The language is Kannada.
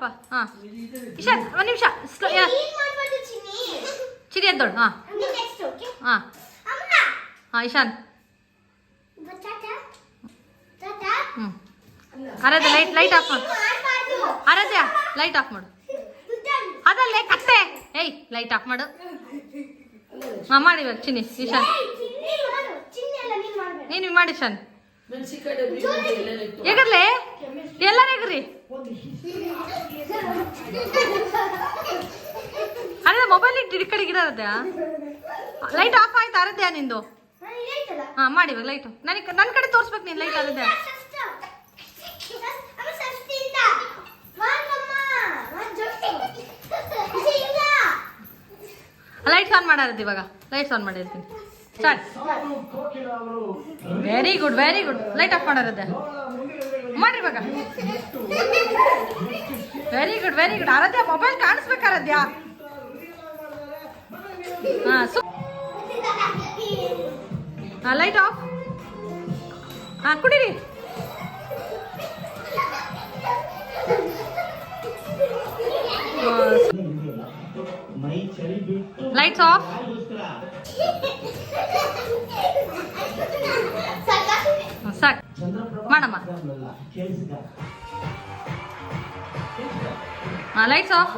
ಪಾಪ. ಹಾಂ ಇಶಾನ್ ಒಂದು ನಿಮಿಷ. ಚಿರಿ ಎದ್ದೋಳು. ಹಾಂ ಹಾಂ ಹಾಂ ಇಶಾನ್. ಹ್ಞೂ ಆರಾಧ್ಯ ಲೈಟ್ ಆಫ್ ಮಾಡು. ಆರಾಧ್ಯ ಲೈಟ್ ಆಫ್ ಮಾಡು. ಅದಲ್ಲೇ ಕತ್ತೆ. ಏಯ್ ಲೈಟ್ ಆಫ್ ಮಾಡು. ಹಾಂ ಮಾಡಿ ಇವಾಗ ಚಿನ್ನಿ ಇಶಾನ್. ನೀನು ಮಾಡಿ ಇಶಾನ್. ಎಗರ್ಲೆ ಎಲ್ಲರೂ ಎಗ್ರಿ. ಅದೇ ಮೊಬೈಲ್ ಇಟ್ಟು ಈ ಕಡೆ ಗಿಡ ಆರಾಧ್ಯ. ಲೈಟ್ ಆಫ್ ಆಯ್ತು ಆರಾಧ್ಯ ನಿಂದು. ಹಾಂ ಮಾಡಿ ಇವಾಗ ಲೈಟು. ನನ್ನ ಕಡೆ ತೋರಿಸ್ಬೇಕು ನೀನು ಲೈಟ್ ಆರಾಧ್ಯ. ಲೈಟ್ಸ್ ಆನ್ ಮಾಡಾರದು ಇವಾಗ. ಲೈಟ್ಸ್ ಆನ್ ಮಾಡಿರ್ತೀನಿ. Start. Very good very good. Light off ಮಾಡಾರದೆ ಮಾಡ್ರಿ ಇವಾಗ. Very good very good. Aaradhya mobile ಕಾಣಿಸ್ಬೇಕಾರಾಧ್ಯ. ಹಾಂ ಲೈಟ್ ಆಫ್. ಹಾಂ ಕುಡೀರಿ. Lights off. ಸಾಕು ಮಾಡಮ್ಮ. ಹಾಂ ಲೈಟ್ಸ್ ಆಫ್.